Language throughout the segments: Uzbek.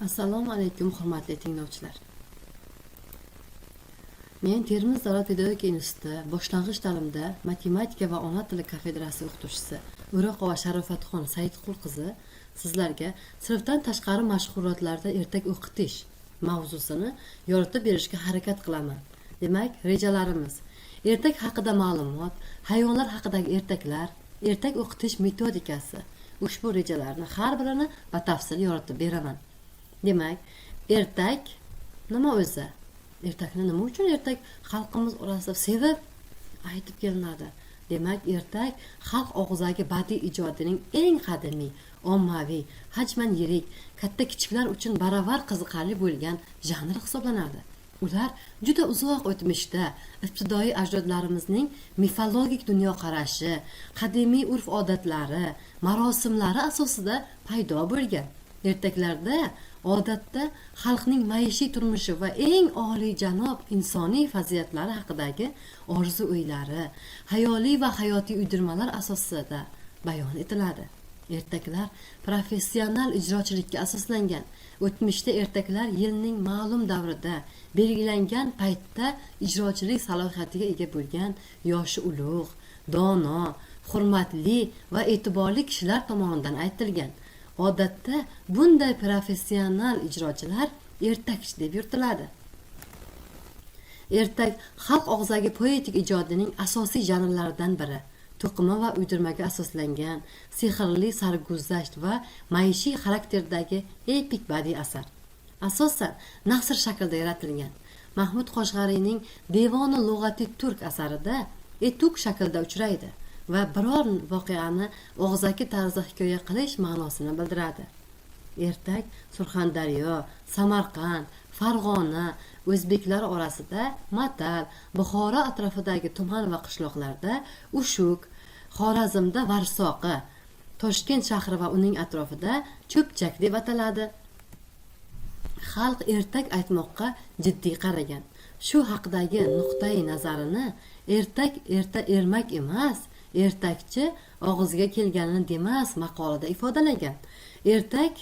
Assalomu alaykum hurmatli tinglovchilar. Men Termiz davlat pedagogika instituti boshlang'ich ta'limda matematika va ona tili kafedrasi o'qituvchisi O'roqova Sharofatxon Saidqul qizi sizlarga sinfdan tashqari mashg'ulotlarda ertak o'qitish mavzusini yoritib berishga harakat qilaman. Demak, rejalarimiz: ertak haqida ma'lumot, hayvonlar haqidagi ertaklar, ertak o'qitish metodikasi. Ushbu rejalarni har birini batafsil yoritib beraman. Demak, ertak nima o'zi? Ertakni nima uchun ertak xalqimiz orasida sevib aytib kelinadi? Demak, ertak xalq og'zaki badiiy ijodining eng qadimiy, ommaviy, hajman yirik, katta kichiklar uchun baravar qiziqarli bo'lgan janr hisoblanadi. Ular juda uzoq o'tmishda ibtidoiy ajdodlarimizning mifologik dunyoqarashi, qadimiy urf-odatlari, marosimlari asosida paydo bo'lgan. Ertaklarda odatda xalqning maishiy turmushi va eng oliyjanob insoniy fazilatlari haqidagi orzu-o'ylari, hayoliy va hayotiy uydirmalar asosida bayon etiladi. Ertaklar professional ijrochilikka asoslangan. O'tmishda ertaklar yilning ma'lum davrida belgilangan paytda ijrochilik salohiyatiga ega bo'lgan yoshi ulug', dono, hurmatli va e'tiborli kishilar tomonidan aytilgan. Odatda bunday professional ijrochilar ertakchi deb yuritiladi. Ertak xalq og'zaki poetik ijodining asosiy janrlaridan biri. To'qima va uydirmaga asoslangan, sehrli sarguzasht va maishiy xarakterdagi epik badiiy asar. Asosan nasr shaklida yaratilgan. Mahmud Qoshg'ariyning Devoni lug'ati turk asarida etuk shaklda uchraydi va biror voqeani og'zaki tarzda hikoya qilish ma'nosini bildiradi. Ertak Surxondaryo, Samarqand, Farg'ona o'zbeklar orasida Matal, Buxoro atrofidagi tuman va qishloqlarda Ushuk, Xorazmda Varsoqi, Toshkent shahri va uning atrofida Cho'pchak deb ataladi. Xalq ertak aytmoqqa jiddiy qaragan. Shu haqidagi nuqtai nazarini ertak ermak emas, ertakchi og'ziga kelganini demas maqolada ifodalagan. Ertak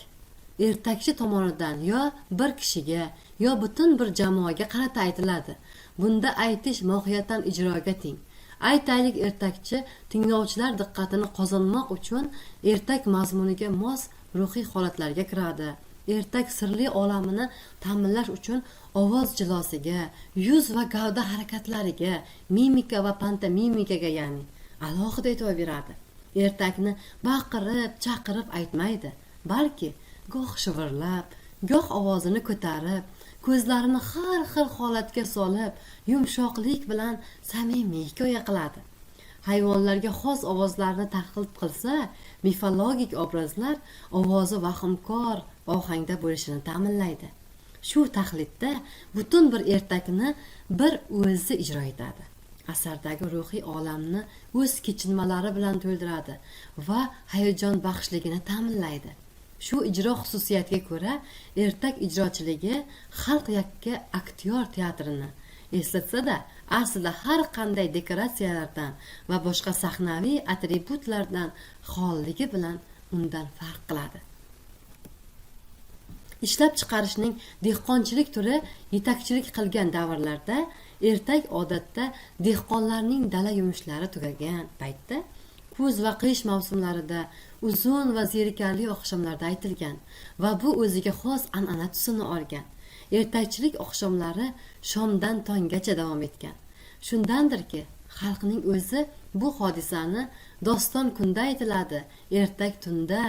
ertakchi tomonidan yo bir kishiga, yo butun bir jamoaga qarata aytiladi. Bunda aytish mohiyatan ijroga teng. Aytaylik, ertakchi tinglovchilar diqqatini qozonmoq uchun ertak mazmuniga mos ruhiy holatlarga kiradi. Ertak sirli olamini ta'minlash uchun ovoz jilosiga, yuz va gavda harakatlariga, mimika va pantomimikaga, ya'ni alohida e'tibor beradi. Ertakni baqirib, chaqirib aytmaydi, balki goh shivirlab, goh ovozini ko'tarib, ko'zlarini har xil holatga solib, yumshoqlik bilan samimiy hikoya qiladi. Hayvonlarga xos ovozlarni taqlid qilsa, mifologik obrazlar ovozi vahimkor ohangda bo'lishini ta'minlaydi. Shu taqlidda butun bir ertakni bir o'zi ijro etadi. Asardagi ruhiy olamni o'z kechinmalari bilan to'ldiradi va hayajon baxshligini ta'minlaydi. Shu ijro xususiyatiga ko'ra ertak ijrochiligi xalq yakka aktyor teatrini eslatsa-da, aslida har qanday dekoratsiyalardan va boshqa sahnaviy atributlardan xolligi bilan undan farq qiladi. Ishlab chiqarishning dehqonchilik turi yetakchilik qilgan davrlarda ertak odatda dehqonlarning dala yumushlari tugagan paytda kuz va qish mavsumlarida uzun va zerikarli oqshomlarda aytilgan va bu o'ziga xos an'ana tusini olgan. Ertakchilik oqshomlari shomdan tonggacha davom etgan. Shundandirki, xalqning o'zi bu hodisani doston kunda aytiladi, ertak tunda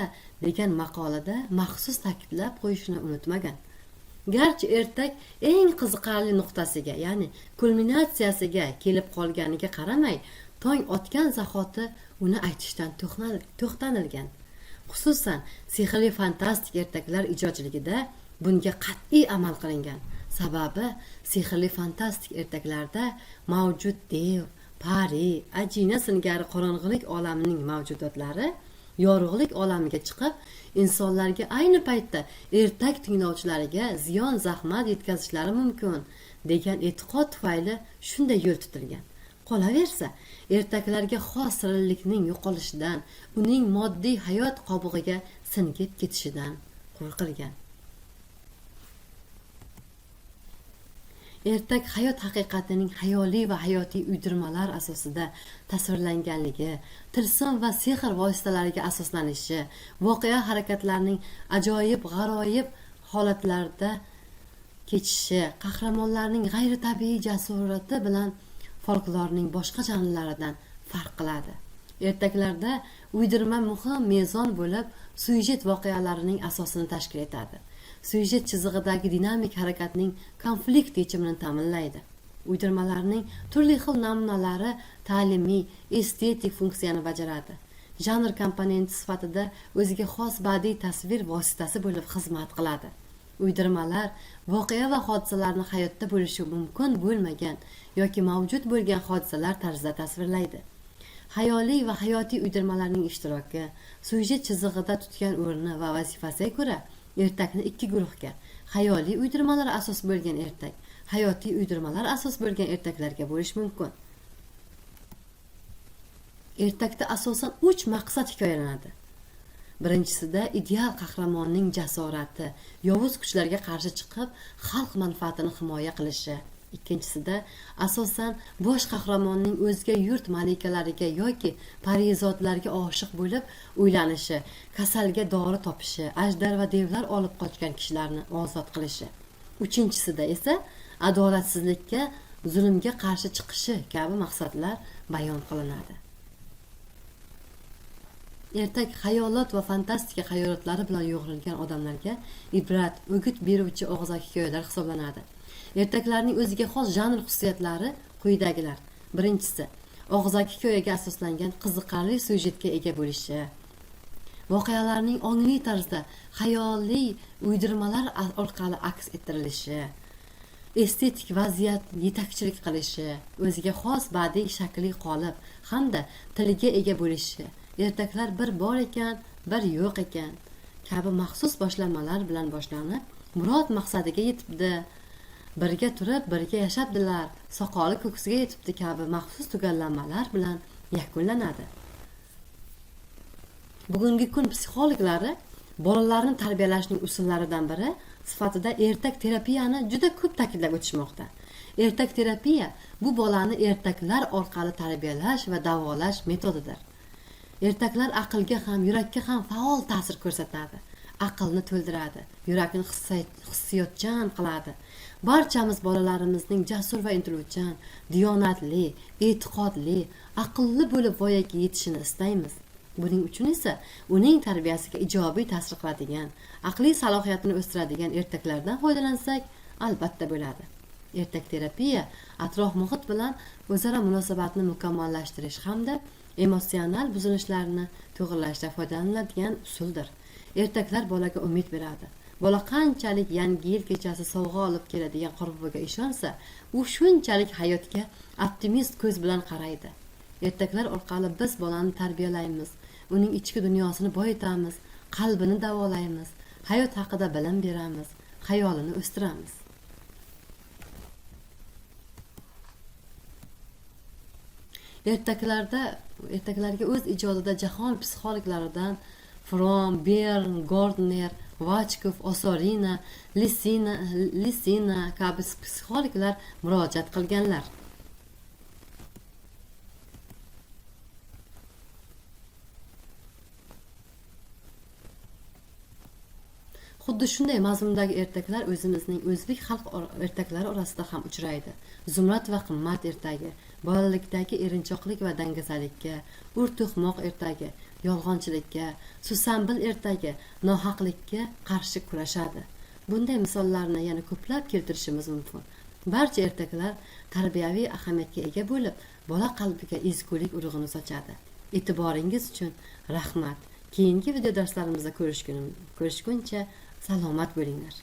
degan maqolada maxsus ta'kidlab qo'yishni unutmagan. Garchi ertak eng qiziqarli nuqtasiga, ya'ni kulminatsiyasiga kelib qolganiga qaramay, tong otgan zahoti uni aytishdan to'xtanilgan. Xususan, sehrli fantastik ertaklar ijrochiligida bunga qat'iy amal qilingan. Sababi, sehrli fantastik ertaklarda mavjud dev, pari, ajina singari qorong'ilik olamining mavjudotlari yorug'lik olamiga chiqib, insonlarga ayni paytda ertak tinglovchilariga ziyon zahmat yetkazishlari mumkin degan e'tiqod tufayli shunday yo'l tutilgan. Qolaversa, ertaklarga xos sirlilikning yo'qolishidan, uning moddiy hayot qobig'iga singib ketishidan qo'rqilgan. Ertak hayot haqiqatining hayoliy va hayotiy uydirmalar asosida tasvirlanganligi, tilsim va sehr vositalariga asoslanishi, voqea harakatlarining ajoyib g'aroyib holatlarda kechishi, qahramonlarning g'ayritabiiy jasurati bilan folklorning boshqa janrlaridan farq qiladi. Ertaklarda uydirma muhim mezon bo'lib, syujet voqealarining asosini tashkil etadi. Syujet chizig'idagi dinamik harakatning konflikt yechimini ta'minlaydi. Uydirmalarning turli xil namunalari ta'limiy, estetik funksiyani bajaradi. Janr komponenti sifatida o'ziga xos badiiy tasvir vositasi bo'lib xizmat qiladi. Uydirmalar voqea va hodisalarni hayotda bo'lishi mumkin bo'lmagan yoki mavjud bo'lgan hodisalar tarzida tasvirlaydi. Hayoliy va hayotiy uydirmalarning ishtiroki, syujet chizig'ida tutgan o'rni va vazifasiga ko'ra ertakni ikki guruhga, hayoliy uydirmalar asos bo'lgan ertak, hayotiy uydirmalar asos bo'lgan ertaklarga bo'lish mumkin. Ertakda asosan 3 maqsad hikoyalanadi. Birinchisida ideal qahramonning jasorati, yovuz kuchlarga qarshi chiqib, xalq manfaatini himoya qilishi. Ikkinchisida asosan bosh qahramonning o'zga yurt malikalariga yoki parizodlarga oshiq bo'lib uylanishi, kasalga dori topishi, ajdar va devlar olib qochgan kishilarni ozod qilishi. Uchinchisida esa adolatsizlikka, zulmga qarshi chiqishi kabi maqsadlar bayon qilinadi. Ertak xayolot va fantastika xayolotlari bilan yo'g'rilgan odamlarga ibrat, o'git beruvchi og'zaki hikoyalar hisoblanadi. Ertaklarning o'ziga xos janr xususiyatlari quyidagilar. Birinchisi, og'zaki hikoyaga asoslangan qiziqarli syujetga ega bo'lishi. Voqealarning ongli tarzda hayoliy uydirmalar orqali aks ettirilishi. Estetik vaziyat yetakchilik qilishi, o'ziga xos badiiy shakliy qolip hamda tiliga ega bo'lishi. Ertaklar bir bor ekan, bir yo'q ekan kabi maxsus boshlanmalar bilan boshlanib, murod maqsadiga yetibdi. Birga turib, birga yashabdilar, soqoli ko'ksiga yetibdi kabi maxsus tugallanmalar bilan yakunlanadi. Bugungi kun psixologlari bolalarni tarbiyalashning usullaridan biri sifatida ertak terapiyani juda ko'p ta'kidlab o'tishmoqda. Ertak terapiya bu bolani ertaklar orqali tarbiyalash va davolash metodidir. Ertaklar aqlga ham, yurakka ham faol ta'sir ko'rsatadi. Aqlni to'ldiradi, yurakni hissiyotchan qiladi. Barchamiz bolalarimizning jasur va intiluvchan, diyonatli, e'tiqodli, aqlli bo'lib voyaga yetishini istaymiz. Buning uchun esa uning tarbiyasiga ijobiy ta'sir qiladigan, aqliy salohiyatini o'stiradigan ertaklardan foydalansak, albatta bo'ladi. Ertak terapiya atrof muhit bilan o'zaro munosabatni mukammallashtirish hamda emotsional buzilishlarni to'g'rilashda foydalaniladigan usuldir. Ertaklar bolaga umid beradi. Bola qanchalik yangi yil kechasi sovg'a olib keladigan qorboboga ishonsa, u shunchalik hayotga optimist ko'z bilan qaraydi. Ertaklar orqali biz bolani tarbiyalaymiz, uning ichki dunyosini boyitamiz, qalbini davolaymiz, hayot haqida bilim beramiz, xayolini o'stiramiz. Ertaklarga o'z ijodida jahon psixologlaridan Fromm, Bern, Gordner, Vachkov, Osorina, Lissina kabi psixologlar murojaat qilganlar. Xuddi shunday mazmundagi ertaklar o'zimizning o'zbek xalq ertaklari orasida ham uchraydi. Zumrad va qimmat ertagi, bolalikdagi erinchoqlik va dangasalikka, ur-to'qmoq ertagi, yolg'onchilikka, susambil ertagi, nohaqlikka qarshi kurashadi. Bunday misollarni yana ko'plab keltirishimiz mumkin. Barcha ertaklar tarbiyaviy ahamiyatga ega bo'lib, bola qalbiga ezgulik urug'ini sochadi. E'tiboringiz uchun rahmat. Keyingi video darslarimizda ko'rishguncha salomat bo'linglar.